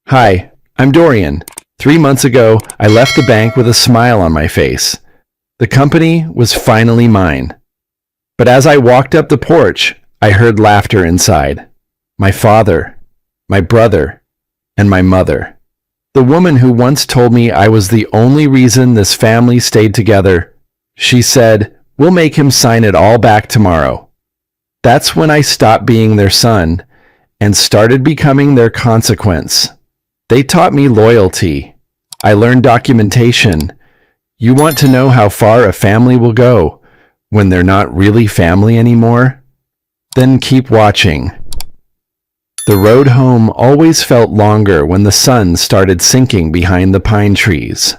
Hi, I'm Dorian. 3 months ago, I left the bank with a smile on my face. The company was finally mine. But as I walked up the porch, I heard laughter inside. My father, my brother, and my mother. The woman who once told me I was the only reason this family stayed together. She said, "We'll make him sign it all back tomorrow." That's when I stopped being their son and started becoming their consequence. They taught me loyalty. I learned documentation. You want to know how far a family will go when they're not really family anymore? Then keep watching. The road home always felt longer when the sun started sinking behind the pine trees.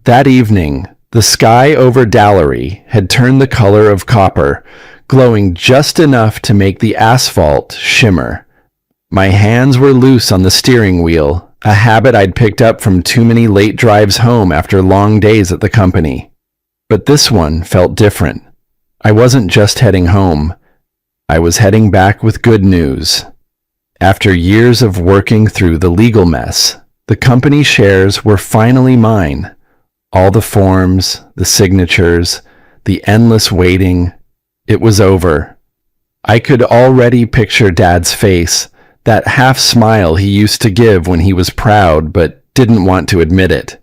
That evening, the sky over Dallery had turned the color of copper, glowing just enough to make the asphalt shimmer. My hands were loose on the steering wheel, a habit I'd picked up from too many late drives home after long days at the company. But this one felt different. I wasn't just heading home. I was heading back with good news. After years of working through the legal mess, the company shares were finally mine. All the forms, the signatures, the endless waiting. It was over. I could already picture Dad's face, that half smile he used to give when he was proud but didn't want to admit it.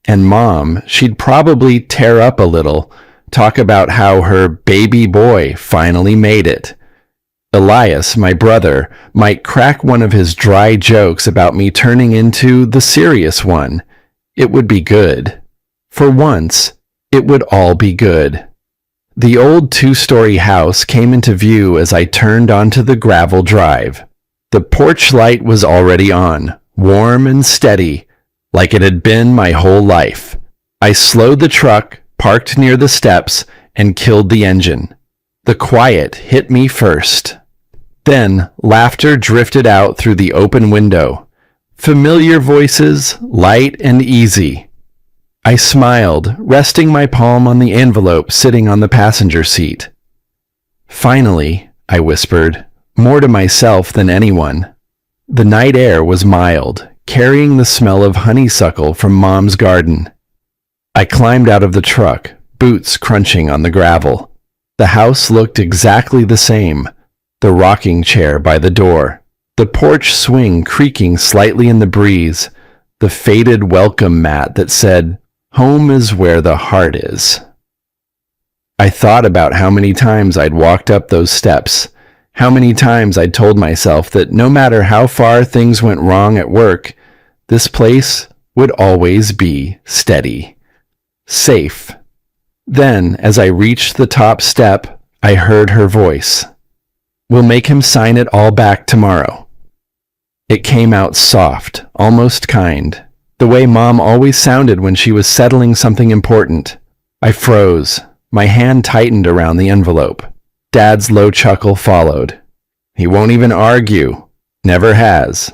And Mom, she'd probably tear up a little, talk about how her baby boy finally made it. Elias, my brother, might crack one of his dry jokes about me turning into the serious one. It would be good. For once, it would all be good. The old 2-story house came into view as I turned onto the gravel drive. The porch light was already on, warm and steady, like it had been my whole life. I slowed the truck, parked near the steps, and killed the engine. The quiet hit me first. Then laughter drifted out through the open window. Familiar voices, light and easy. I smiled, resting my palm on the envelope sitting on the passenger seat. "Finally," I whispered, more to myself than anyone. The night air was mild, carrying the smell of honeysuckle from Mom's garden. I climbed out of the truck, boots crunching on the gravel. The house looked exactly the same. The rocking chair by the door, the porch swing creaking slightly in the breeze, the faded welcome mat that said, "Home is where the heart is." I thought about how many times I'd walked up those steps, how many times I'd told myself that no matter how far things went wrong at work, this place would always be steady, safe. Then, as I reached the top step, I heard her voice. "We'll make him sign it all back tomorrow." It came out soft, almost kind, the way Mom always sounded when she was settling something important. I froze. My hand tightened around the envelope. Dad's low chuckle followed. "He won't even argue. Never has."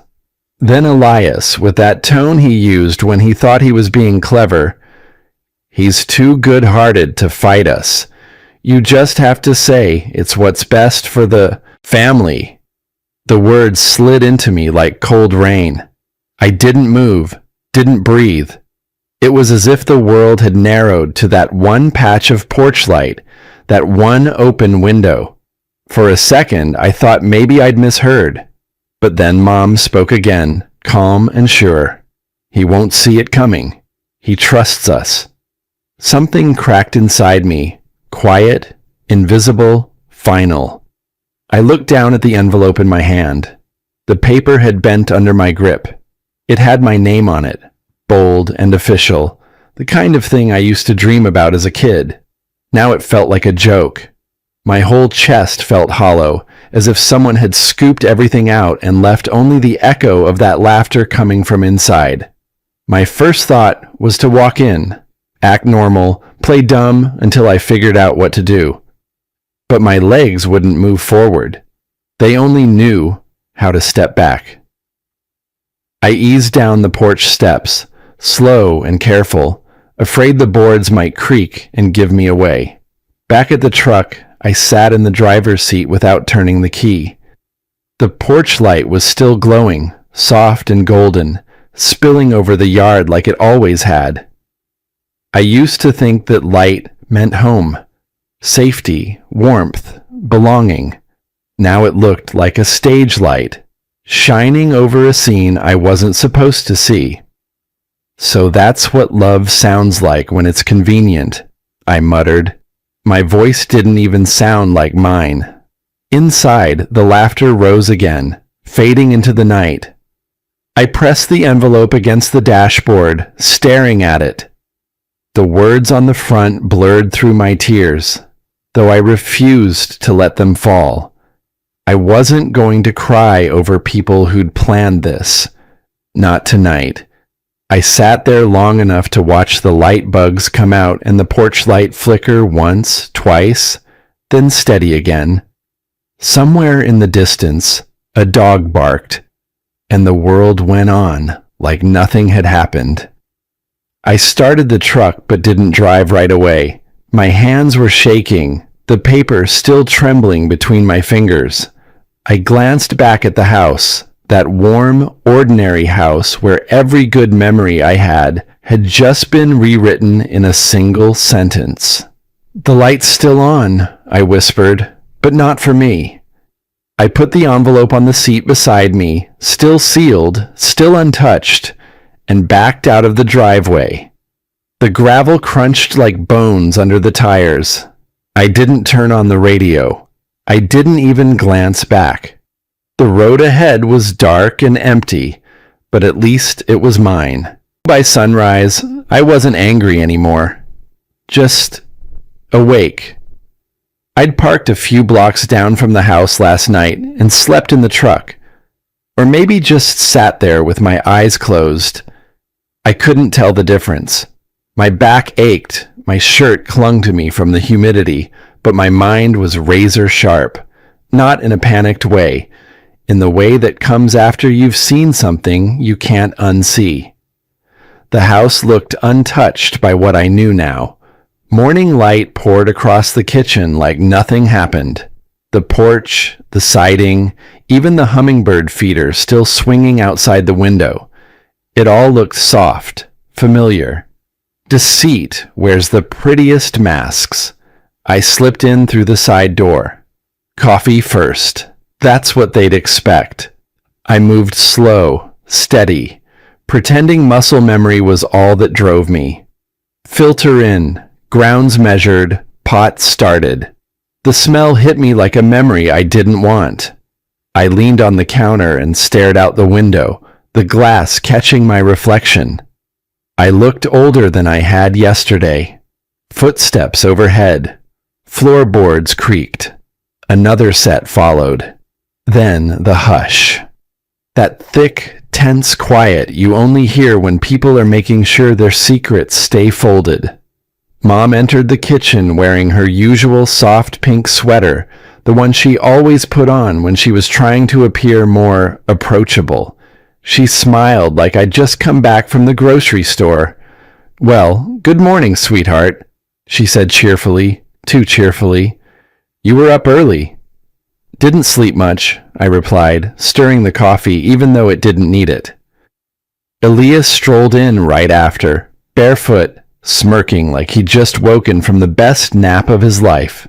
Then Elias, with that tone he used when he thought he was being clever, "He's too good-hearted to fight us. You just have to say it's what's best for the family." The words slid into me like cold rain. I didn't move, didn't breathe. It was as if the world had narrowed to that one patch of porch light, that one open window. For a second, I thought maybe I'd misheard. But then Mom spoke again, calm and sure. "He won't see it coming. He trusts us." Something cracked inside me, quiet, invisible, final. I looked down at the envelope in my hand. The paper had bent under my grip. It had my name on it, bold and official, the kind of thing I used to dream about as a kid. Now it felt like a joke. My whole chest felt hollow, as if someone had scooped everything out and left only the echo of that laughter coming from inside. My first thought was to walk in, act normal, play dumb until I figured out what to do. But my legs wouldn't move forward. They only knew how to step back. I eased down the porch steps, slow and careful, afraid the boards might creak and give me away. Back at the truck, I sat in the driver's seat without turning the key. The porch light was still glowing, soft and golden, spilling over the yard like it always had. I used to think that light meant home, safety, warmth, belonging. Now it looked like a stage light, shining over a scene I wasn't supposed to see. So that's what love sounds like when it's convenient, I muttered. My voice didn't even sound like mine. Inside, the laughter rose again, fading into the night. I pressed the envelope against the dashboard, staring at it. The words on the front blurred through my tears, though I refused to let them fall. I wasn't going to cry over people who'd planned this. Not tonight. I sat there long enough to watch the light bugs come out and the porch light flicker once, twice, then steady again. Somewhere in the distance, a dog barked, and the world went on like nothing had happened. I started the truck but didn't drive right away. My hands were shaking, the paper still trembling between my fingers. I glanced back at the house, that warm, ordinary house where every good memory I had just been rewritten in a single sentence. "The light's still on," I whispered, "but not for me." I put the envelope on the seat beside me, still sealed, still untouched, and backed out of the driveway. The gravel crunched like bones under the tires. I didn't turn on the radio. I didn't even glance back. The road ahead was dark and empty, but at least it was mine. By sunrise, I wasn't angry anymore. Just awake. I'd parked a few blocks down from the house last night and slept in the truck. Or maybe just sat there with my eyes closed. I couldn't tell the difference. My back ached, my shirt clung to me from the humidity, but my mind was razor sharp. Not in a panicked way, in the way that comes after you've seen something you can't unsee. The house looked untouched by what I knew now. Morning light poured across the kitchen like nothing happened. The porch, the siding, even the hummingbird feeder still swinging outside the window. It all looked soft, familiar. Deceit wears the prettiest masks. I slipped in through the side door. Coffee first. That's what they'd expect. I moved slow, steady, pretending muscle memory was all that drove me. Filter in, grounds measured, pot started. The smell hit me like a memory I didn't want. I leaned on the counter and stared out the window, the glass catching my reflection. I looked older than I had yesterday. Footsteps overhead. Floorboards creaked. Another set followed. Then the hush. That thick, tense quiet you only hear when people are making sure their secrets stay folded. Mom entered the kitchen wearing her usual soft pink sweater, the one she always put on when she was trying to appear more approachable. She smiled like I'd just come back from the grocery store. "Well, good morning, sweetheart," she said cheerfully, too cheerfully. "You were up early." "Didn't sleep much," I replied, stirring the coffee even though it didn't need it. Elias strolled in right after, barefoot, smirking like he'd just woken from the best nap of his life.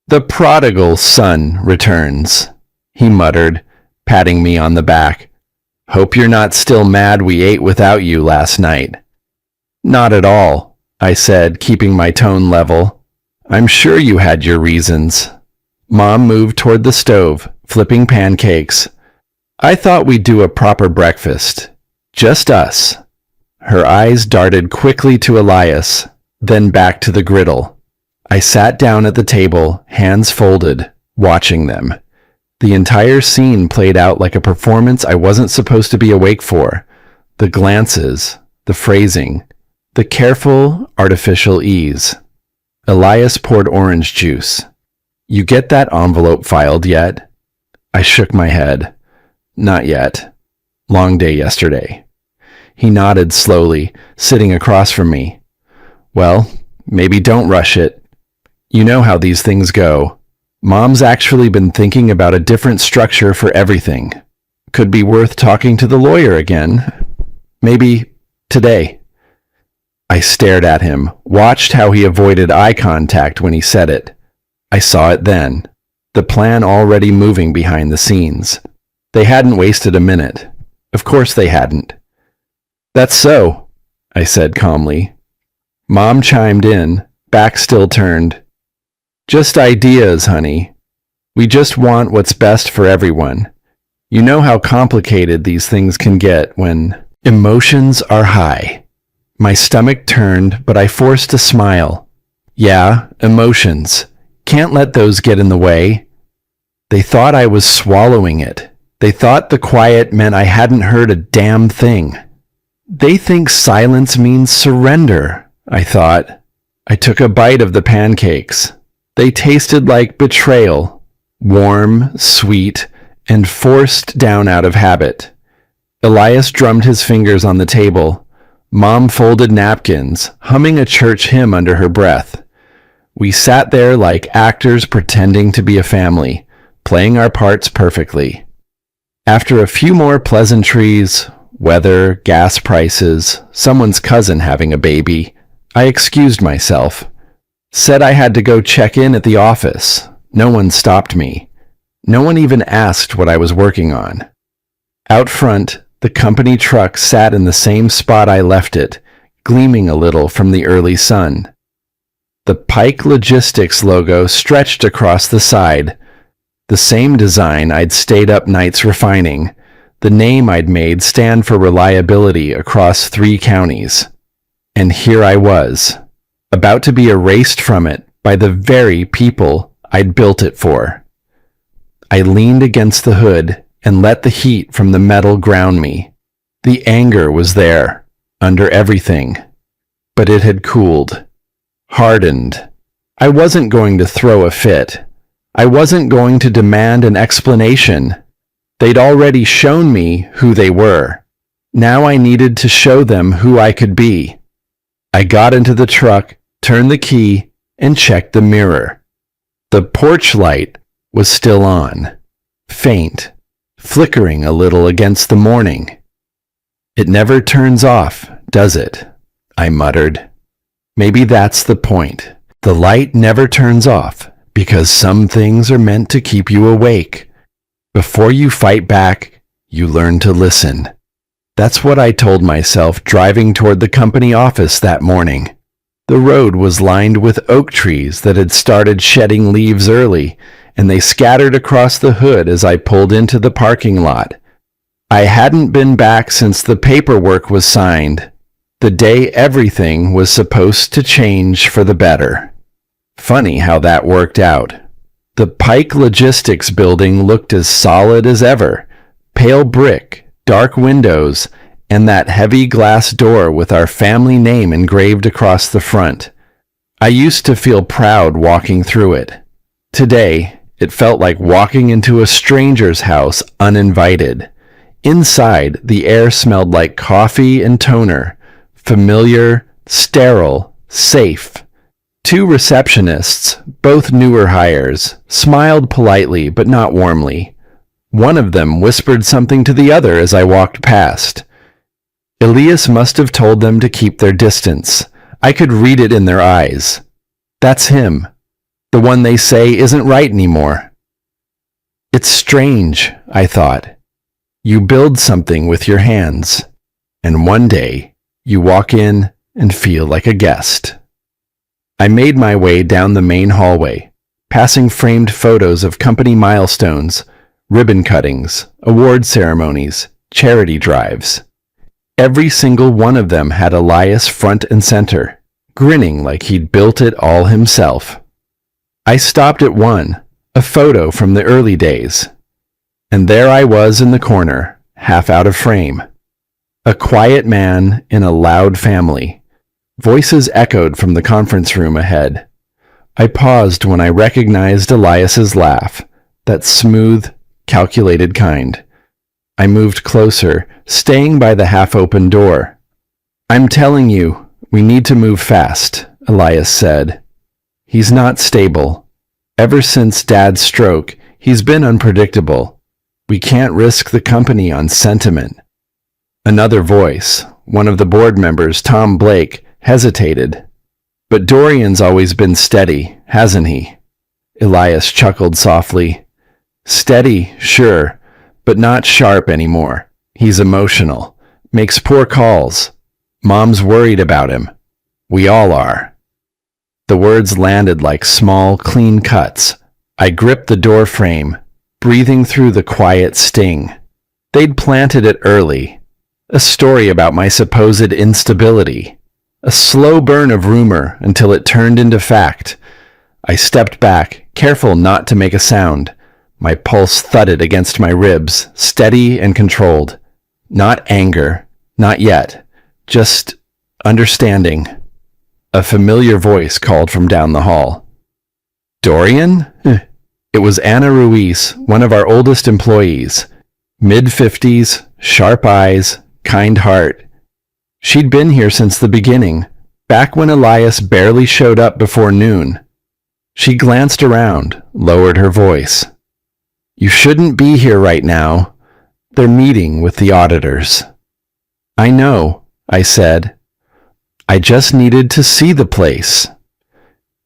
"The prodigal son returns," he muttered, patting me on the back. "Hope you're not still mad we ate without you last night." "Not at all," I said, keeping my tone level. "I'm sure you had your reasons." Mom moved toward the stove, flipping pancakes. "I thought we'd do a proper breakfast. Just us." Her eyes darted quickly to Elias, then back to the griddle. I sat down at the table, hands folded, watching them. The entire scene played out like a performance I wasn't supposed to be awake for. The glances, the phrasing, the careful, artificial ease. Elias poured orange juice. "You get that envelope filed yet?" I shook my head. "Not yet. Long day yesterday." He nodded slowly, sitting across from me. "Well, maybe don't rush it. You know how these things go. Mom's actually been thinking about a different structure for everything. Could be worth talking to the lawyer again." Maybe today." I stared at him, watched how he avoided eye contact when he said it. I saw it then, the plan already moving behind the scenes. They hadn't wasted a minute. Of course they hadn't. "That's so," I said calmly. Mom chimed in, back still turned. "Just ideas, honey. We just want what's best for everyone. You know how complicated these things can get when emotions are high." My stomach turned, but I forced a smile. Yeah, emotions. Can't let those get in the way. They thought I was swallowing it. They thought the quiet meant I hadn't heard a damn thing. They think silence means surrender, I thought. I took a bite of the pancakes. They tasted like betrayal, warm, sweet, and forced down out of habit. Elias drummed his fingers on the table. Mom folded napkins, humming a church hymn under her breath. We sat there like actors pretending to be a family, playing our parts perfectly. After a few more pleasantries, weather, gas prices, someone's cousin having a baby, I excused myself. Said I had to go check in at the office. No one stopped me. No one even asked what I was working on. Out front, the company truck sat in the same spot I left it, gleaming a little from the early sun. The Pike Logistics logo stretched across the side, the same design I'd stayed up nights refining, the name I'd made stand for reliability across 3 counties. And here I was, about to be erased from it by the very people I'd built it for. I leaned against the hood and let the heat from the metal ground me. The anger was there, under everything, but it had cooled, hardened. I wasn't going to throw a fit. I wasn't going to demand an explanation. They'd already shown me who they were. Now I needed to show them who I could be. I got into the truck, turned the key, and checked the mirror. The porch light was still on, faint, flickering a little against the morning. "It never turns off, does it?" I muttered. Maybe that's the point. The light never turns off because some things are meant to keep you awake. Before you fight back, you learn to listen. That's what I told myself driving toward the company office that morning. The road was lined with oak trees that had started shedding leaves early, and they scattered across the hood as I pulled into the parking lot. I hadn't been back since the paperwork was signed, the day everything was supposed to change for the better. Funny how that worked out. The Pike Logistics building looked as solid as ever, pale brick, dark windows, and that heavy glass door with our family name engraved across the front. I used to feel proud walking through it. Today, it felt like walking into a stranger's house uninvited. Inside, the air smelled like coffee and toner, familiar, sterile, safe. 2 receptionists, both newer hires, smiled politely but not warmly. One of them whispered something to the other as I walked past. Elias must have told them to keep their distance. I could read it in their eyes. That's him, the one they say isn't right anymore. It's strange, I thought. You build something with your hands, and one day you walk in and feel like a guest. I made my way down the main hallway, passing framed photos of company milestones, ribbon cuttings, award ceremonies, charity drives. Every single one of them had Elias front and center, grinning like he'd built it all himself. I stopped at one, a photo from the early days. And there I was in the corner, half out of frame. A quiet man in a loud family. Voices echoed from the conference room ahead. I paused when I recognized Elias's laugh, that smooth, calculated kind. I moved closer, staying by the half-open door. "I'm telling you, we need to move fast," Elias said. "He's not stable. Ever since Dad's stroke, he's been unpredictable. We can't risk the company on sentiment." Another voice, one of the board members, Tom Blake, hesitated. But Dorian's always been steady, hasn't he? Elias chuckled softly. Steady, sure, but not sharp anymore. He's emotional, makes poor calls. Mom's worried about him. We all are. The words landed like small, clean cuts. I gripped the door frame, breathing through the quiet sting. They'd planted it early. A story about my supposed instability. A slow burn of rumor until it turned into fact. I stepped back, careful not to make a sound. My pulse thudded against my ribs, steady and controlled. Not anger, not yet. Just understanding. A familiar voice called from down the hall. Dorian? It was Anna Ruiz, one of our oldest employees. Mid-50s, sharp eyes, kind heart. She'd been here since the beginning, back when Elias barely showed up before noon. She glanced around, lowered her voice. You shouldn't be here right now. They're meeting with the auditors. I know, I said. I just needed to see the place.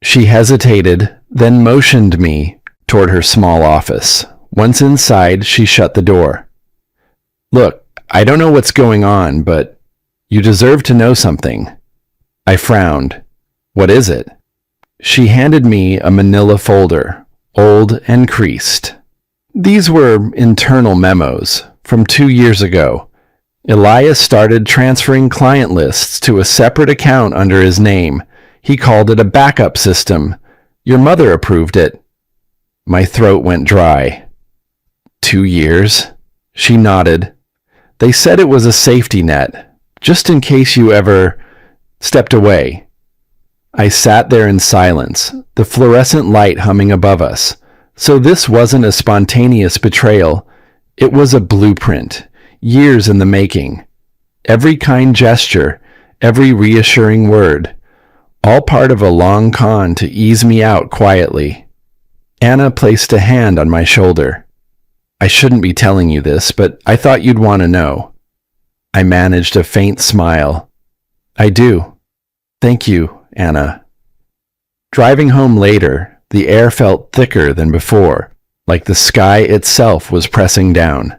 She hesitated, then motioned me toward her small office. Once inside, she shut the door. Look, I don't know what's going on, but you deserve to know something. I frowned. What is it? She handed me a manila folder, old and creased. These were internal memos from 2 years ago. Elias started transferring client lists to a separate account under his name. He called it a backup system. Your mother approved it. My throat went dry. 2 years? She nodded. They said it was a safety net, just in case you ever stepped away. I sat there in silence, the fluorescent light humming above us. So this wasn't a spontaneous betrayal. It was a blueprint, years in the making. Every kind gesture, every reassuring word, all part of a long con to ease me out quietly. Anna placed a hand on my shoulder. I shouldn't be telling you this, but I thought you'd want to know. I managed a faint smile. I do. Thank you, Anna. Driving home later, the air felt thicker than before, like the sky itself was pressing down.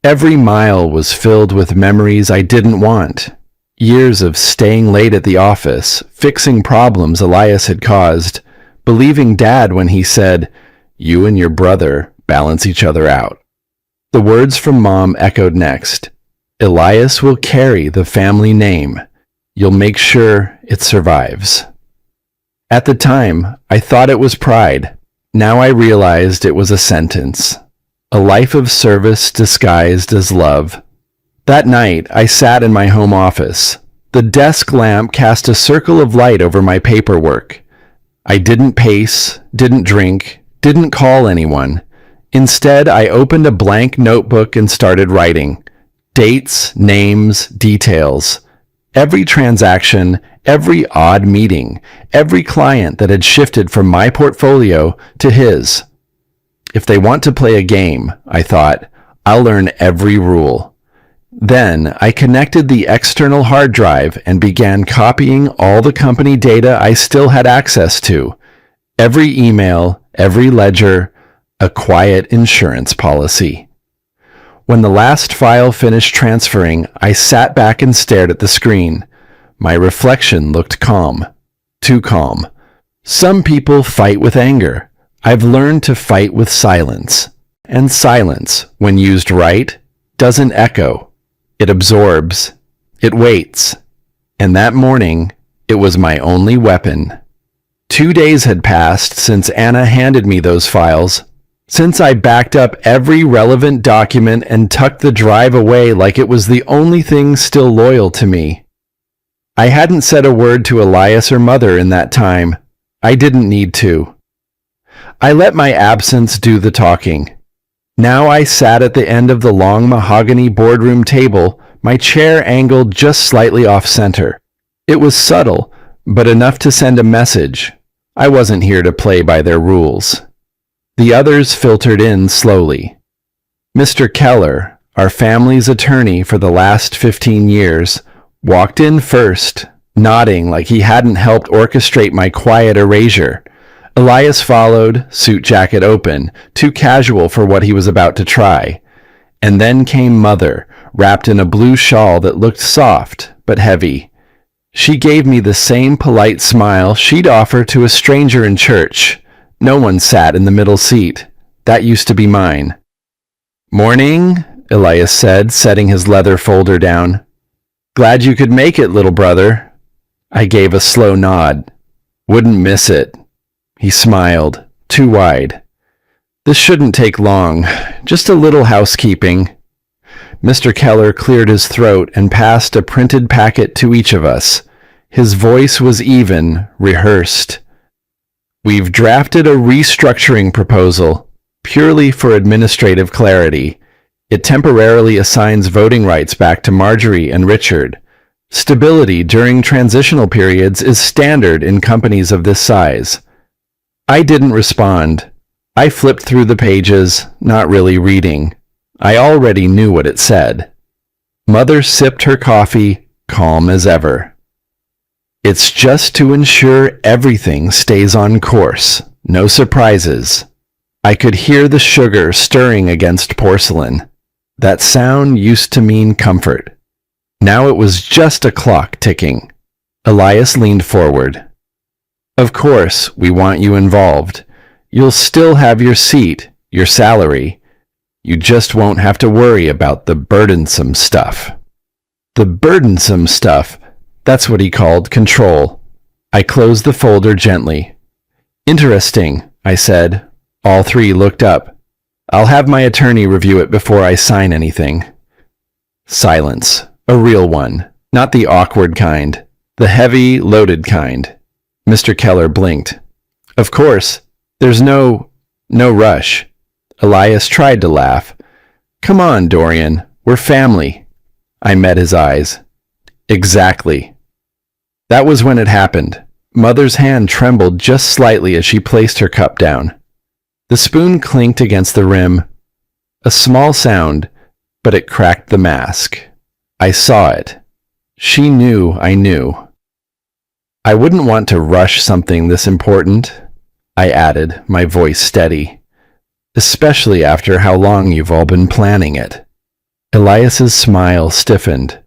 Every mile was filled with memories I didn't want. Years of staying late at the office, fixing problems Elias had caused, believing Dad when he said, "You and your brother balance each other out." The words from Mom echoed next. Elias will carry the family name. You'll make sure it survives. At the time, I thought it was pride. Now I realized it was a sentence. A life of service disguised as love. That night, I sat in my home office. The desk lamp cast a circle of light over my paperwork. I didn't pace, didn't drink, didn't call anyone. Instead, I opened a blank notebook and started writing. Dates, names, details. Every transaction, every odd meeting, every client that had shifted from my portfolio to his. If they want to play a game, I thought, I'll learn every rule. Then I connected the external hard drive and began copying all the company data I still had access to. Every email, every ledger, a quiet insurance policy. When the last file finished transferring, I sat back and stared at the screen. My reflection looked calm. Too calm. Some people fight with anger. I've learned to fight with silence. And silence, when used right, doesn't echo. It absorbs. It waits. And that morning, it was my only weapon. 2 days had passed since Anna handed me those files, since I backed up every relevant document and tucked the drive away like it was the only thing still loyal to me. I hadn't said a word to Elias or Mother in that time. I didn't need to. I let my absence do the talking. Now I sat at the end of the long mahogany boardroom table, my chair angled just slightly off-center. It was subtle, but enough to send a message. I wasn't here to play by their rules. The others filtered in slowly. Mr. Keller, our family's attorney for the last 15 years, walked in first, nodding like he hadn't helped orchestrate my quiet erasure. Elias followed, suit jacket open, too casual for what he was about to try. And then came Mother, wrapped in a blue shawl that looked soft but heavy. She gave me the same polite smile she'd offer to a stranger in church. No one sat in the middle seat. That used to be mine. "Morning," Elias said, setting his leather folder down. "Glad you could make it, little brother." I gave a slow nod. "Wouldn't miss it." He smiled, too wide. "This shouldn't take long. Just a little housekeeping." Mr. Keller cleared his throat and passed a printed packet to each of us. His voice was even, rehearsed. "We've drafted a restructuring proposal, purely for administrative clarity. It temporarily assigns voting rights back to Marjorie and Richard. Stability during transitional periods is standard in companies of this size." I didn't respond. I flipped through the pages, not really reading. I already knew what it said. Mother sipped her coffee, calm as ever. "It's just to ensure everything stays on course. No surprises." I could hear the sugar stirring against porcelain. That sound used to mean comfort. Now it was just a clock ticking. Elias leaned forward. "Of course, we want you involved. You'll still have your seat, your salary. You just won't have to worry about the burdensome stuff." The burdensome stuff, that's what he called control. I closed the folder gently. "Interesting," I said. All three looked up. "I'll have my attorney review it before I sign anything." Silence. A real one. Not the awkward kind. The heavy, loaded kind. Mr. Keller blinked. "Of course. There's no rush." Elias tried to laugh. "Come on, Dorian. We're family." I met his eyes. "Exactly." That was when it happened. Mother's hand trembled just slightly as she placed her cup down. The spoon clinked against the rim. A small sound, but it cracked the mask. I saw it. She knew I knew. "I wouldn't want to rush something this important," I added, my voice steady. "Especially after how long you've all been planning it." Elias's smile stiffened.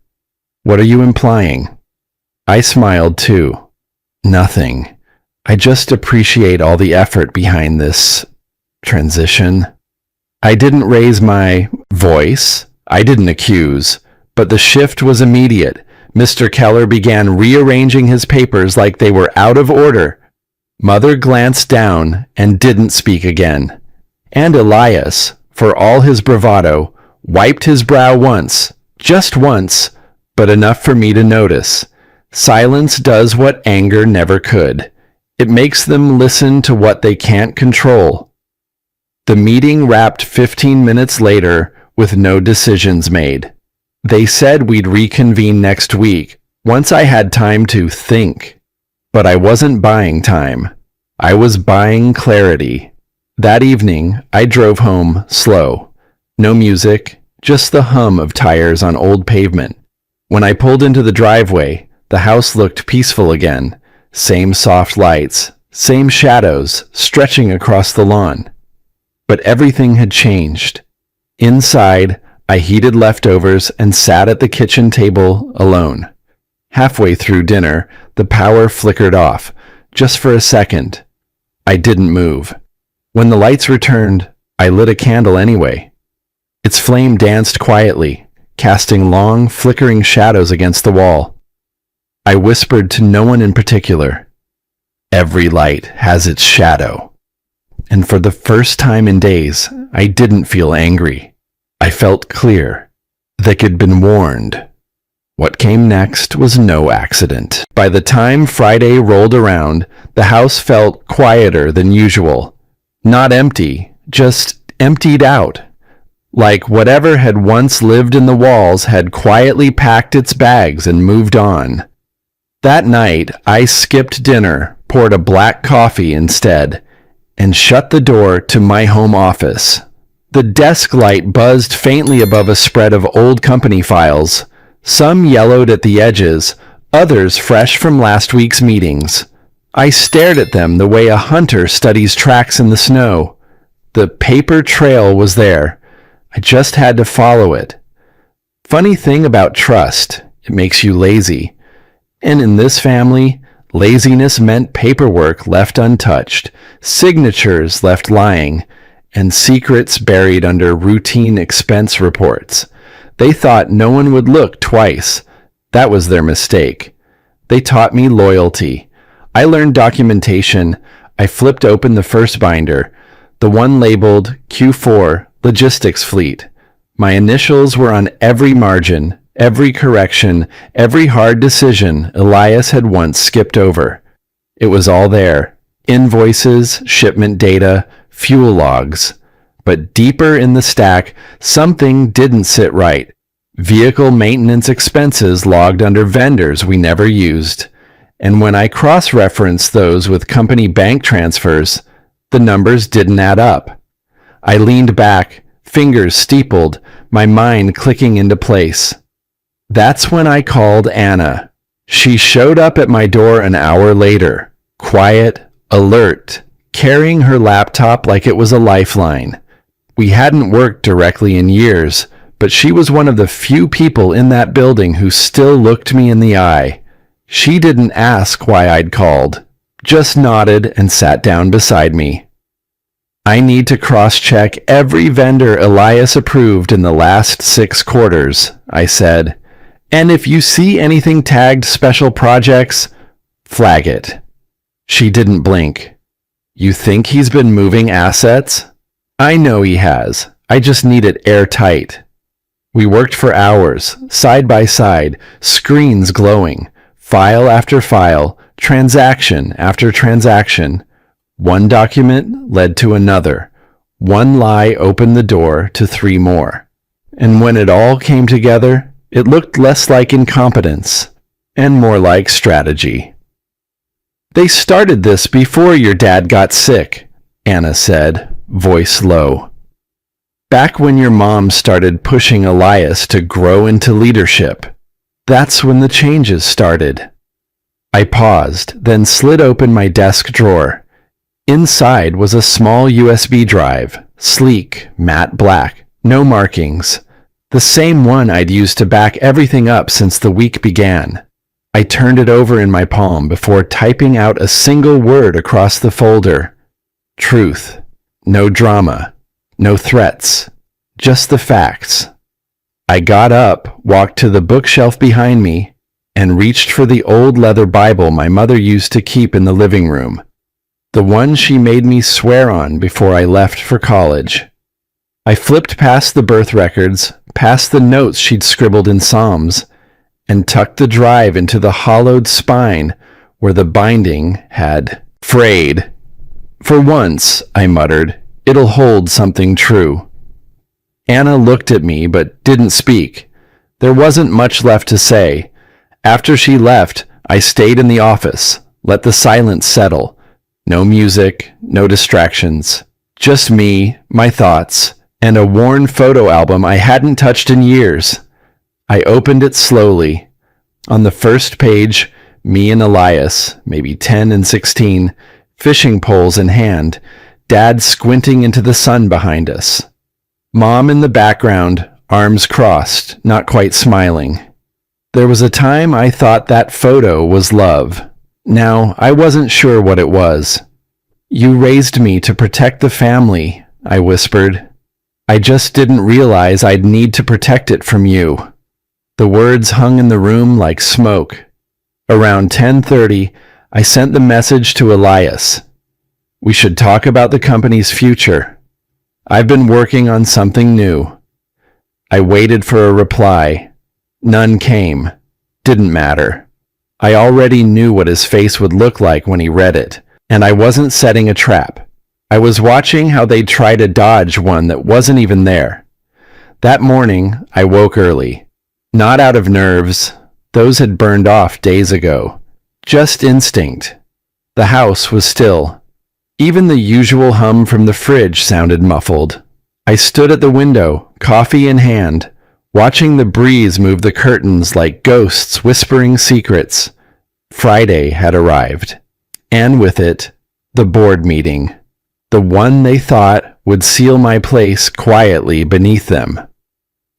"What are you implying?" I smiled too. "Nothing. I just appreciate all the effort behind this transition." I didn't raise my voice. I didn't accuse. But the shift was immediate. Mr. Keller began rearranging his papers like they were out of order. Mother glanced down and didn't speak again. And Elias, for all his bravado, wiped his brow once, just once, but enough for me to notice. Silence does what anger never could. It makes them listen to what they can't control. The meeting wrapped 15 minutes later with no decisions made. They said we'd reconvene next week, once I had time to think. But I wasn't buying time. I was buying clarity. That evening, I drove home slow. No music, just the hum of tires on old pavement. When I pulled into the driveway, the house looked peaceful again. Same soft lights, same shadows stretching across the lawn. But everything had changed. Inside, I heated leftovers and sat at the kitchen table alone. Halfway through dinner, the power flickered off, just for a second. I didn't move. When the lights returned, I lit a candle anyway. Its flame danced quietly, casting long, flickering shadows against the wall. I whispered to no one in particular. Every light has its shadow. And for the first time in days, I didn't feel angry. I felt clear. They had been warned. What came next was no accident. By the time Friday rolled around, the house felt quieter than usual. Not empty, just emptied out. Like whatever had once lived in the walls had quietly packed its bags and moved on. That night, I skipped dinner, poured a black coffee instead, and shut the door to my home office. The desk light buzzed faintly above a spread of old company files, some yellowed at the edges, others fresh from last week's meetings. I stared at them the way a hunter studies tracks in the snow. The paper trail was there. I just had to follow it. Funny thing about trust, it makes you lazy. And in this family, laziness meant paperwork left untouched, signatures left lying, and secrets buried under routine expense reports. They thought no one would look twice. That was their mistake. They taught me loyalty. I learned documentation. I flipped open the first binder, the one labeled Q4 Logistics Fleet. My initials were on every margin, every correction, every hard decision Elias had once skipped over. It was all there. Invoices, shipment data, fuel logs. But deeper in the stack, something didn't sit right. Vehicle maintenance expenses logged under vendors we never used. And when I cross-referenced those with company bank transfers, the numbers didn't add up. I leaned back, fingers steepled, my mind clicking into place. That's when I called Anna. She showed up at my door an hour later, quiet, alert, carrying her laptop like it was a lifeline. We hadn't worked directly in years, but she was one of the few people in that building who still looked me in the eye. She didn't ask why I'd called, just nodded and sat down beside me. I need to cross-check every vendor Elias approved in the last 6 quarters, I said. And if you see anything tagged special projects, flag it. She didn't blink. You think he's been moving assets? I know he has. I just need it airtight. We worked for hours, side by side, screens glowing, file after file, transaction after transaction. One document led to another. One lie opened the door to 3 more. And when it all came together, it looked less like incompetence and more like strategy. They started this before your dad got sick, Anna said, voice low. Back when your mom started pushing Elias to grow into leadership. That's when the changes started. I paused, then slid open my desk drawer. Inside was a small USB drive, sleek, matte black, no markings. The same one I'd used to back everything up since the week began. I turned it over in my palm before typing out a single word across the folder. Truth. No drama. No threats. Just the facts. I got up, walked to the bookshelf behind me, and reached for the old leather Bible my mother used to keep in the living room. The one she made me swear on before I left for college. I flipped past the birth records, past the notes she'd scribbled in Psalms, and tucked the drive into the hollowed spine where the binding had frayed. For once, I muttered, it'll hold something true. Anna looked at me but didn't speak. There wasn't much left to say. After she left, I stayed in the office, let the silence settle. No music, no distractions. Just me, my thoughts, and a worn photo album I hadn't touched in years. I opened it slowly. On the first page, me and Elias, maybe 10 and 16, fishing poles in hand, Dad squinting into the sun behind us. Mom in the background, arms crossed, not quite smiling. There was a time I thought that photo was love. Now, I wasn't sure what it was. You raised me to protect the family, I whispered. I just didn't realize I'd need to protect it from you. The words hung in the room like smoke. Around 10:30, I sent the message to Elias. We should talk about the company's future. I've been working on something new. I waited for a reply. None came. Didn't matter. I already knew what his face would look like when he read it, and I wasn't setting a trap. I was watching how they'd try to dodge one that wasn't even there. That morning, I woke early. Not out of nerves. Those had burned off days ago. Just instinct. The house was still. Even the usual hum from the fridge sounded muffled. I stood at the window, coffee in hand, watching the breeze move the curtains like ghosts whispering secrets. Friday had arrived, and with it, the board meeting, the one they thought would seal my place quietly beneath them.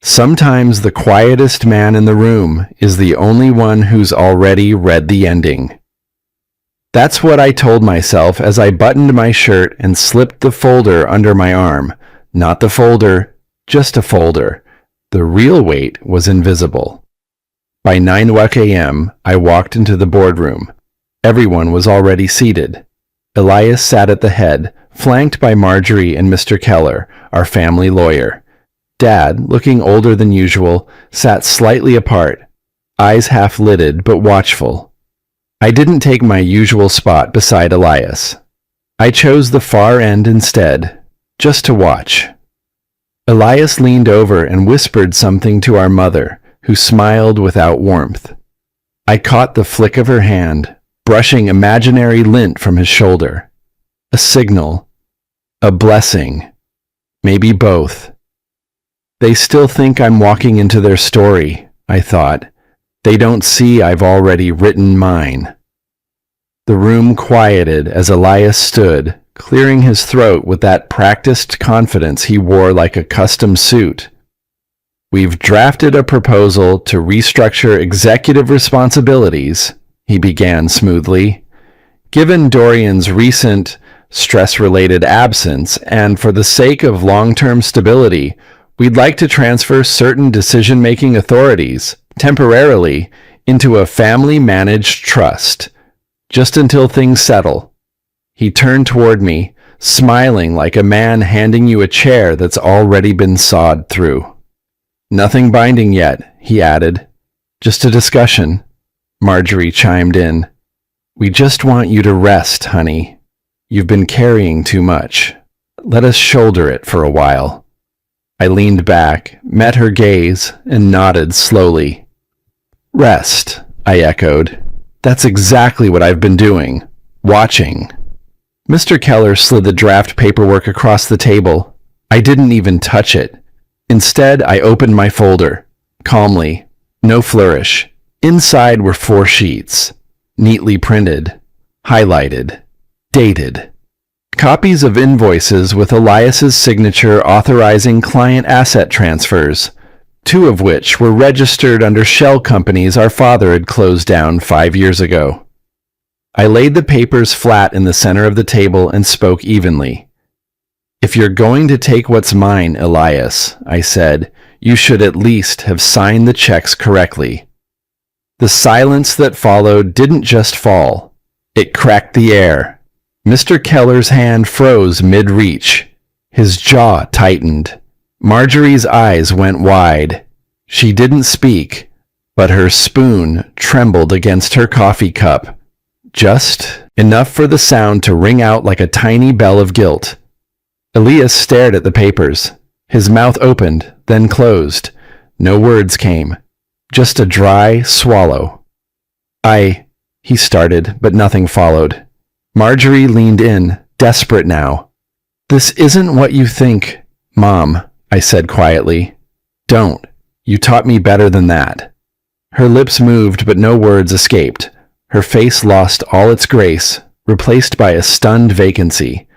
Sometimes the quietest man in the room is the only one who's already read the ending. That's what I told myself as I buttoned my shirt and slipped the folder under my arm. Not the folder, just a folder. The real weight was invisible. By 9 a.m., I walked into the boardroom. Everyone was already seated. Elias sat at the head, flanked by Marjorie and Mr. Keller, our family lawyer. Dad, looking older than usual, sat slightly apart, eyes half-lidded but watchful. I didn't take my usual spot beside Elias. I chose the far end instead, just to watch. Elias leaned over and whispered something to our mother, who smiled without warmth. I caught the flick of her hand, brushing imaginary lint from his shoulder. A signal. A blessing. Maybe both. They still think I'm walking into their story, I thought. They don't see I've already written mine. The room quieted as Elias stood, clearing his throat with that practiced confidence he wore like a custom suit. We've drafted a proposal to restructure executive responsibilities, he began smoothly. Given Dorian's recent stress-related absence, and for the sake of long-term stability, we'd like to transfer certain decision-making authorities, temporarily, into a family-managed trust, just until things settle. He turned toward me, smiling like a man handing you a chair that's already been sawed through. Nothing binding yet, he added. Just a discussion. Marjorie chimed in. We just want you to rest, honey. You've been carrying too much. Let us shoulder it for a while. I leaned back, met her gaze, and nodded slowly. Rest, I echoed. That's exactly what I've been doing. Watching. Mr. Keller slid the draft paperwork across the table. I didn't even touch it. Instead, I opened my folder. Calmly. No flourish. Inside were 4 sheets. Neatly printed. Highlighted. Dated. Copies of invoices with Elias's signature authorizing client asset transfers, 2 of which were registered under shell companies our father had closed down 5 years ago. I laid the papers flat in the center of the table and spoke evenly. If you're going to take what's mine, Elias, I said, you should at least have signed the checks correctly. The silence that followed didn't just fall. It cracked the air. Mr. Keller's hand froze mid-reach. His jaw tightened. Marjorie's eyes went wide. She didn't speak, but her spoon trembled against her coffee cup. Just enough for the sound to ring out like a tiny bell of guilt. Elias stared at the papers. His mouth opened, then closed. No words came. Just a dry swallow. He started, but nothing followed. Marjorie leaned in, desperate now. This isn't what you think, Mom, I said quietly. Don't. You taught me better than that. Her lips moved, but no words escaped. Her face lost all its grace, replaced by a stunned vacancy.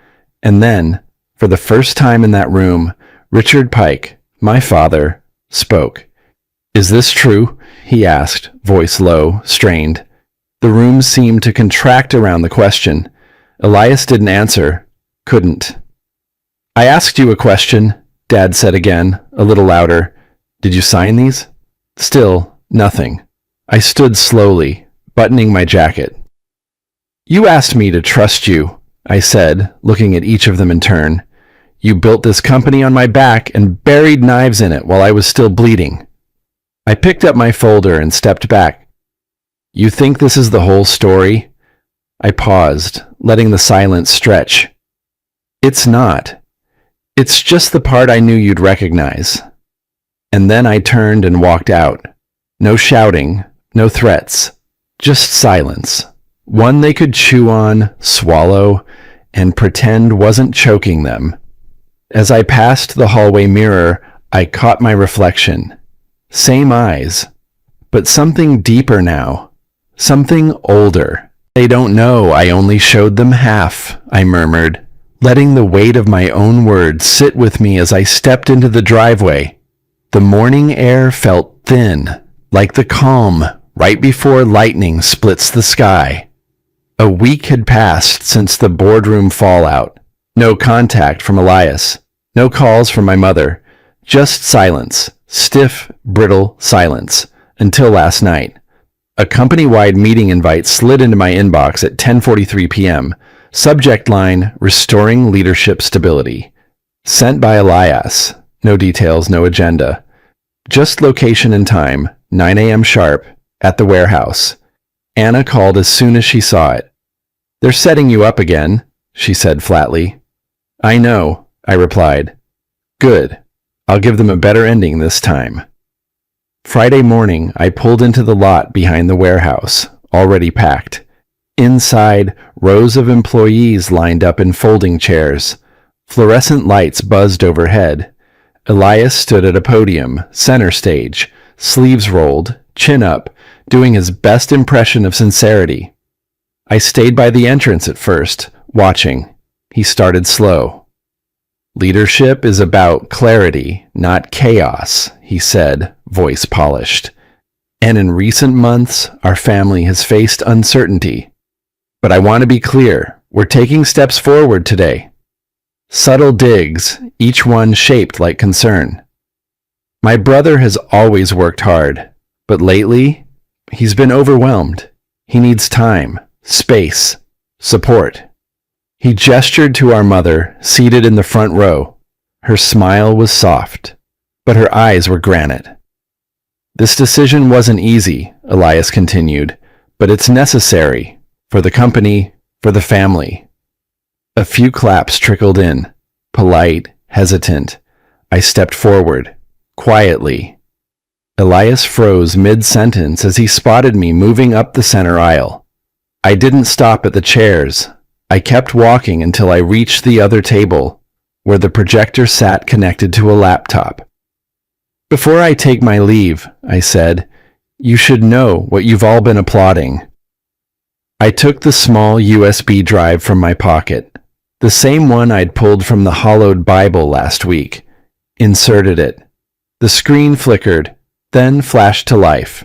And then, for the first time in that room, Richard Pike, my father, spoke. Is this true? He asked, voice low, strained. The room seemed to contract around the question. Elias didn't answer. Couldn't. I asked you a question, Dad said again, a little louder. Did you sign these? Still, nothing. I stood slowly, buttoning my jacket. You asked me to trust you, I said, looking at each of them in turn. You built this company on my back and buried knives in it while I was still bleeding. I picked up my folder and stepped back. You think this is the whole story? I paused, letting the silence stretch. It's not. It's just the part I knew you'd recognize. And then I turned and walked out. No shouting, no threats, just silence. One they could chew on, swallow, and pretend wasn't choking them. As I passed the hallway mirror, I caught my reflection. Same eyes, but something deeper now. Something older. They don't know I only showed them half, I murmured, letting the weight of my own words sit with me as I stepped into the driveway. The morning air felt thin, like the calm right before lightning splits the sky. A week had passed since the boardroom fallout. No contact from Elias. No calls from my mother. Just silence. Stiff, brittle silence. Until last night. A company-wide meeting invite slid into my inbox at 10:43 p.m. Subject line, Restoring Leadership Stability. Sent by Elias. No details, no agenda. Just location and time, 9 a.m. sharp, at the warehouse. Anna called as soon as she saw it. "They're setting you up again," she said flatly. "I know," I replied. "Good. I'll give them a better ending this time." Friday morning, I pulled into the lot behind the warehouse, already packed. Inside, rows of employees lined up in folding chairs. Fluorescent lights buzzed overhead. Elias stood at a podium, center stage, sleeves rolled, chin up, doing his best impression of sincerity. I stayed by the entrance at first, watching. He started slow. "Leadership is about clarity, not chaos," he said, voice polished. "And in recent months, our family has faced uncertainty. But I want to be clear, we're taking steps forward today." Subtle digs, each one shaped like concern. "My brother has always worked hard, but lately, he's been overwhelmed. He needs time, space, support." He gestured to our mother, seated in the front row. Her smile was soft, but her eyes were granite. "This decision wasn't easy," Elias continued, "but it's necessary, for the company, for the family." A few claps trickled in, polite, hesitant. I stepped forward, quietly. Elias froze mid-sentence as he spotted me moving up the center aisle. I didn't stop at the chairs. I kept walking until I reached the other table, where the projector sat connected to a laptop. "Before I take my leave," I said, "you should know what you've all been applauding." I took the small USB drive from my pocket, the same one I'd pulled from the hollowed Bible last week, inserted it. The screen flickered, then flashed to life.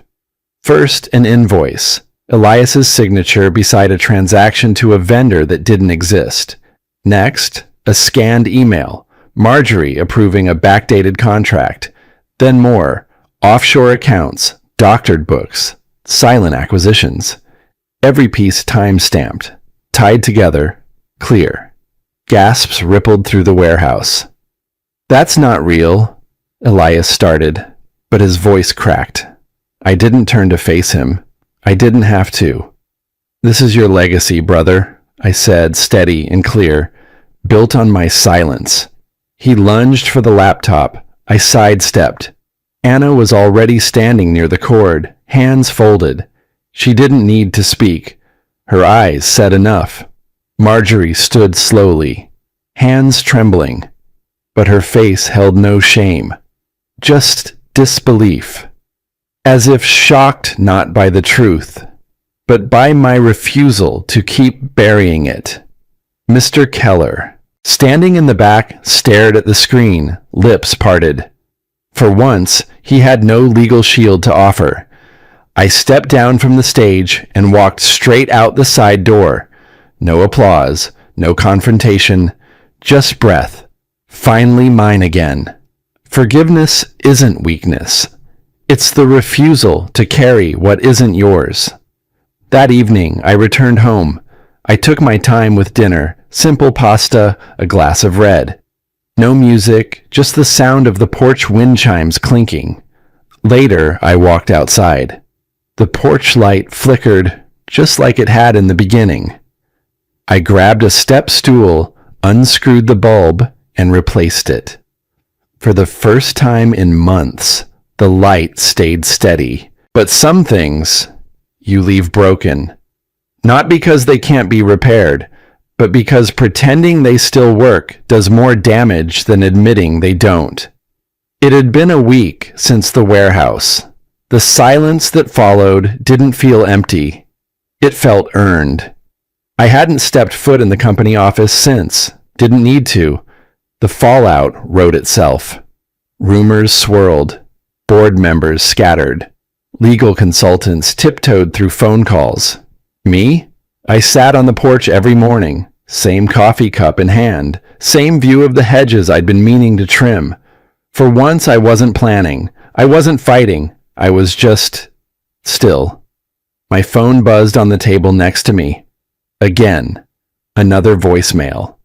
First, an invoice. Elias's signature beside a transaction to a vendor that didn't exist. Next, a scanned email, Marjorie approving a backdated contract. Then more, offshore accounts, doctored books, silent acquisitions. Every piece time-stamped, tied together, clear. Gasps rippled through the warehouse. "That's not real," Elias started, but his voice cracked. I didn't turn to face him. I didn't have to. "This is your legacy, brother," I said, steady and clear, built on my silence. He lunged for the laptop. I sidestepped. Anna was already standing near the cord, hands folded. She didn't need to speak. Her eyes said enough. Marjorie stood slowly, hands trembling, but her face held no shame, just disbelief. As if shocked not by the truth, but by my refusal to keep burying it. Mr. Keller, standing in the back, stared at the screen, lips parted. For once, he had no legal shield to offer. I stepped down from the stage and walked straight out the side door. No applause, no confrontation, just breath. Finally mine again. Forgiveness isn't weakness. It's the refusal to carry what isn't yours. That evening, I returned home. I took my time with dinner, simple pasta, a glass of red. No music, just the sound of the porch wind chimes clinking. Later, I walked outside. The porch light flickered, just like it had in the beginning. I grabbed a step stool, unscrewed the bulb, and replaced it. For the first time in months, the light stayed steady. But some things you leave broken. Not because they can't be repaired, but because pretending they still work does more damage than admitting they don't. It had been a week since the warehouse. The silence that followed didn't feel empty. It felt earned. I hadn't stepped foot in the company office since. Didn't need to. The fallout wrote itself. Rumors swirled. Board members scattered. Legal consultants tiptoed through phone calls. Me? I sat on the porch every morning, same coffee cup in hand, same view of the hedges I'd been meaning to trim. For once I wasn't planning. I wasn't fighting. I was just still. My phone buzzed on the table next to me. Again. Another voicemail.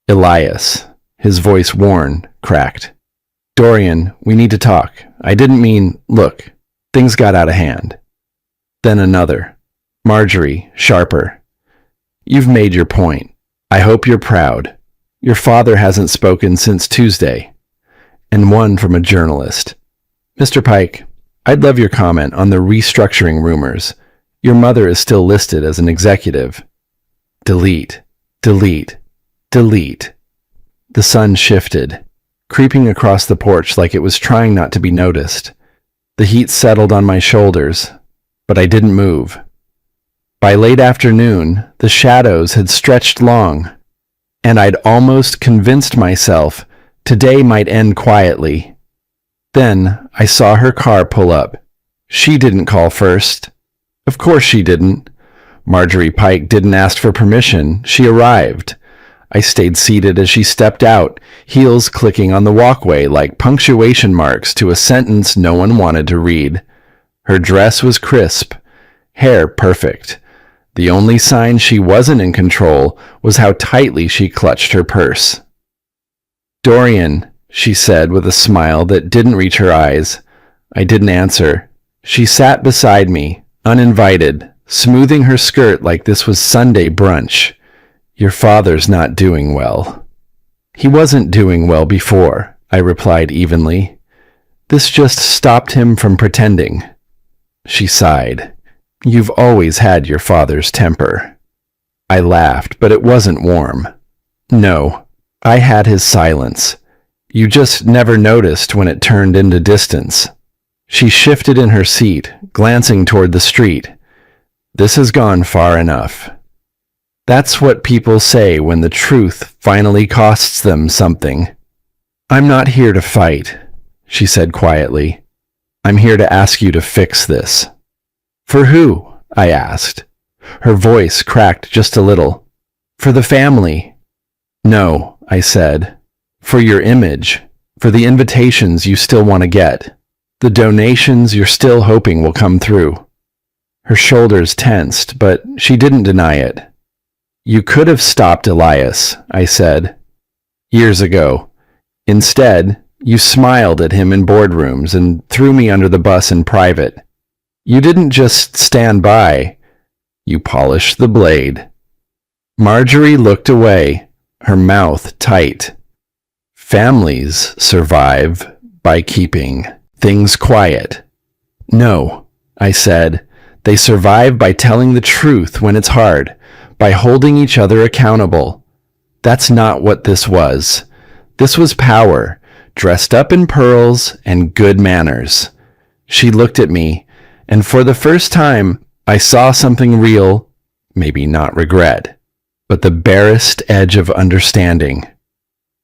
Elias. His voice worn, cracked. Dorian, we need to talk. I didn't mean, look, things got out of hand. Then another. Marjorie, sharper. You've made your point. I hope you're proud. Your father hasn't spoken since Tuesday. And one from a journalist. Mr. Pike, I'd love your comment on the restructuring rumors. Your mother is still listed as an executive. Delete, delete, delete. The sun shifted, creeping across the porch like it was trying not to be noticed. The heat settled on my shoulders, but I didn't move. By late afternoon, the shadows had stretched long, and I'd almost convinced myself today might end quietly. Then I saw her car pull up. She didn't call first. Of course she didn't. Marjorie Pike didn't ask for permission. She arrived. I stayed seated as she stepped out, heels clicking on the walkway like punctuation marks to a sentence no one wanted to read. Her dress was crisp, hair perfect. The only sign she wasn't in control was how tightly she clutched her purse. Dorian, she said with a smile that didn't reach her eyes. I didn't answer. She sat beside me, uninvited, smoothing her skirt like this was Sunday brunch. Your father's not doing well. He wasn't doing well before, I replied evenly. This just stopped him from pretending. She sighed. You've always had your father's temper. I laughed, but it wasn't warm. No, I had his silence. You just never noticed when it turned into distance. She shifted in her seat, glancing toward the street. This has gone far enough. That's what people say when the truth finally costs them something. I'm not here to fight, she said quietly. I'm here to ask you to fix this. For who? I asked. Her voice cracked just a little. For the family. No, I said. For your image. For the invitations you still want to get. The donations you're still hoping will come through. Her shoulders tensed, but she didn't deny it. You could have stopped Elias, I said. Years ago. Instead, you smiled at him in boardrooms and threw me under the bus in private. You didn't just stand by. You polished the blade. Marjorie looked away, her mouth tight. Families survive by keeping things quiet. No, I said. They survive by telling the truth when it's hard, by holding each other accountable. That's not what this was. This was power, dressed up in pearls and good manners. She looked at me, and for the first time, I saw something real, maybe not regret, but the barest edge of understanding.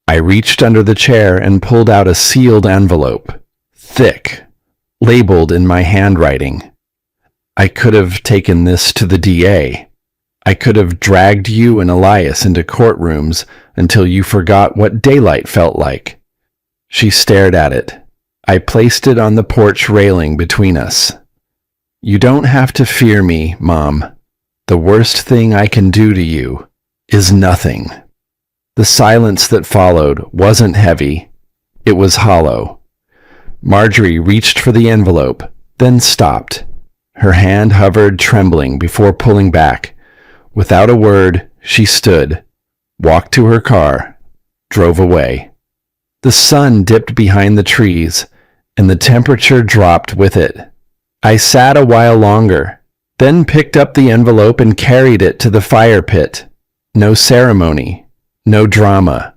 I reached under the chair and pulled out a sealed envelope, thick, labeled in my handwriting. I could have taken this to the DA. I could have dragged you and Elias into courtrooms until you forgot what daylight felt like. She stared at it. I placed it on the porch railing between us. You don't have to fear me, Mom. The worst thing I can do to you is nothing. The silence that followed wasn't heavy. It was hollow. Marjorie reached for the envelope, then stopped. Her hand hovered trembling before pulling back. Without a word, she stood, walked to her car, drove away. The sun dipped behind the trees, and the temperature dropped with it. I sat a while longer, then picked up the envelope and carried it to the fire pit. No ceremony, no drama.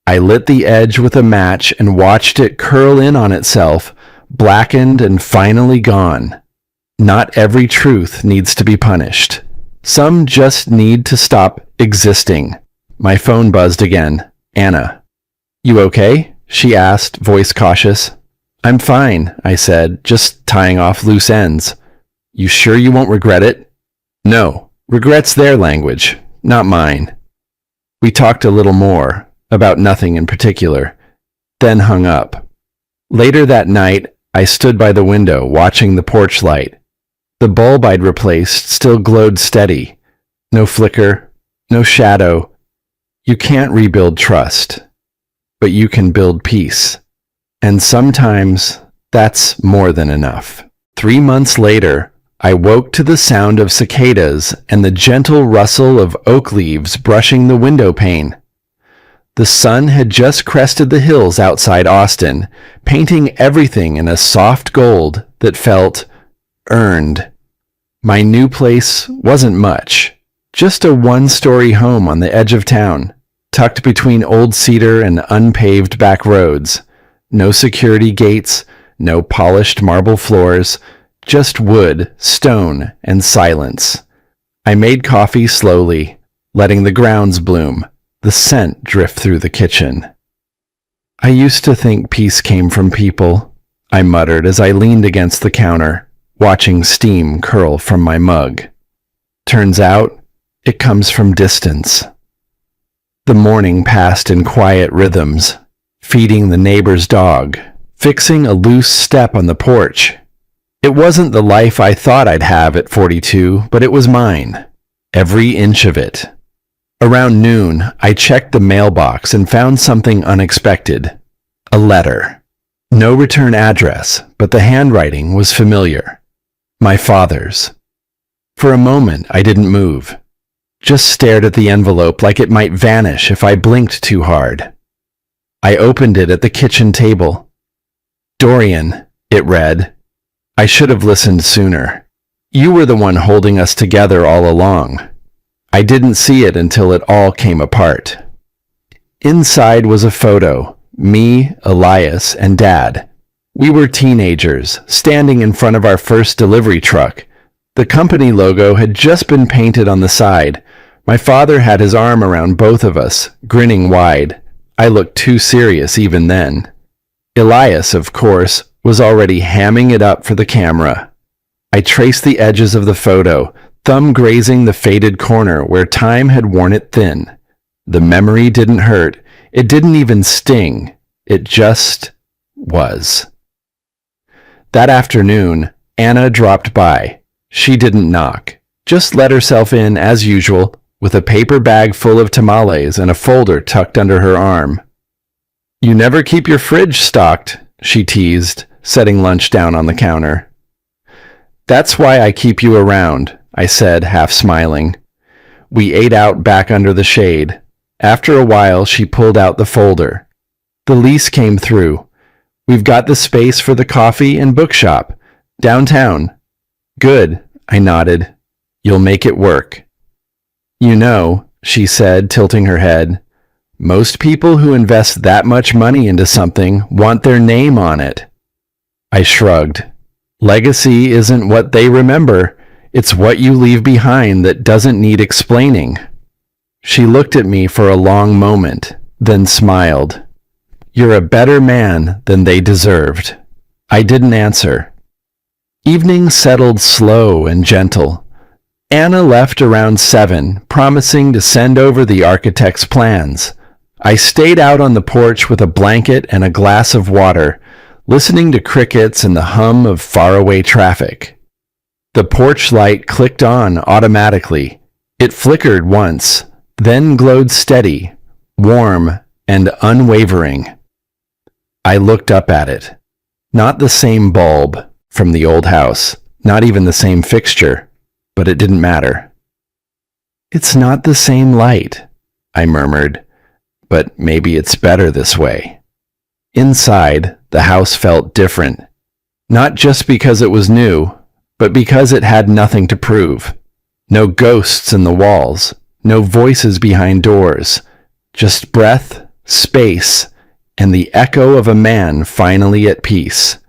I lit the edge with a match and watched it curl in on itself, blackened and finally gone. Not every truth needs to be punished. Some just need to stop existing. My phone buzzed again. Anna. "You okay?" she asked, voice cautious. "I'm fine," I said, just tying off loose ends. "You sure you won't regret it?" "No, regret's their language, not mine." We talked a little more, about nothing in particular, then hung up. Later that night, I stood by the window watching the porch light. The bulb I'd replaced still glowed steady. No flicker, no shadow. You can't rebuild trust, but you can build peace. And sometimes that's more than enough. 3 months later, I woke to the sound of cicadas and the gentle rustle of oak leaves brushing the window pane. The sun had just crested the hills outside Austin, painting everything in a soft gold that felt earned. My new place wasn't much, just a one-story home on the edge of town, tucked between old cedar and unpaved back roads. No security gates, no polished marble floors, just wood, stone, and silence. I made coffee slowly, letting the grounds bloom, the scent drift through the kitchen. "I used to think peace came from people," I muttered as I leaned against the counter, watching steam curl from my mug. Turns out, it comes from distance. The morning passed in quiet rhythms, feeding the neighbor's dog, fixing a loose step on the porch. It wasn't the life I thought I'd have at 42, but it was mine. Every inch of it. Around noon, I checked the mailbox and found something unexpected. A letter. No return address, but the handwriting was familiar. My father's. For a moment, I didn't move. Just stared at the envelope like it might vanish if I blinked too hard. I opened it at the kitchen table. "Dorian," it read. "I should have listened sooner. You were the one holding us together all along. I didn't see it until it all came apart." Inside was a photo, me, Elias, and Dad. We were teenagers, standing in front of our first delivery truck. The company logo had just been painted on the side. My father had his arm around both of us, grinning wide. I looked too serious even then. Elias, of course, was already hamming it up for the camera. I traced the edges of the photo, thumb grazing the faded corner where time had worn it thin. The memory didn't hurt. It didn't even sting. It just was. That afternoon, Anna dropped by. She didn't knock, just let herself in as usual, with a paper bag full of tamales and a folder tucked under her arm. "You never keep your fridge stocked," she teased, setting lunch down on the counter. "That's why I keep you around," I said, half smiling. We ate out back under the shade. After a while, she pulled out the folder. "The lease came through. We've got the space for the coffee and bookshop. Downtown." "Good," I nodded. "You'll make it work." "You know," she said, tilting her head, "most people who invest that much money into something want their name on it." I shrugged. "Legacy isn't what they remember. It's what you leave behind that doesn't need explaining." She looked at me for a long moment, then smiled. "You're a better man than they deserved." I didn't answer. Evening settled slow and gentle. Anna left around 7, promising to send over the architect's plans. I stayed out on the porch with a blanket and a glass of water, listening to crickets and the hum of faraway traffic. The porch light clicked on automatically. It flickered once, then glowed steady, warm, and unwavering. I looked up at it. Not the same bulb from the old house, not even the same fixture, but it didn't matter. "It's not the same light," I murmured, "but maybe it's better this way." Inside, the house felt different, not just because it was new, but because it had nothing to prove. No ghosts in the walls, no voices behind doors, just breath, space, and the echo of a man finally at peace.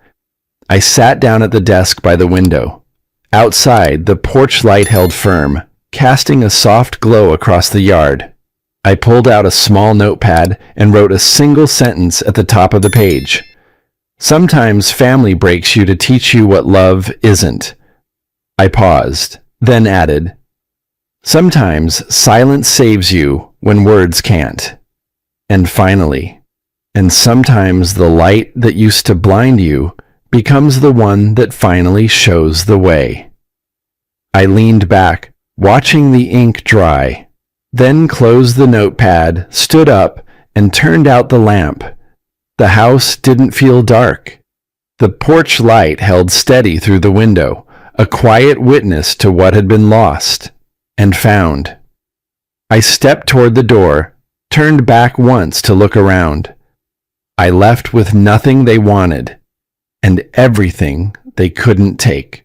I sat down at the desk by the window. Outside, the porch light held firm, casting a soft glow across the yard. I pulled out a small notepad and wrote a single sentence at the top of the page. Sometimes family breaks you to teach you what love isn't. I paused, then added, sometimes silence saves you when words can't. And finally, and sometimes the light that used to blind you becomes the one that finally shows the way. I leaned back, watching the ink dry, then closed the notepad, stood up, and turned out the lamp. The house didn't feel dark. The porch light held steady through the window, a quiet witness to what had been lost and found. I stepped toward the door, turned back once to look around. I left with nothing they wanted and everything they couldn't take.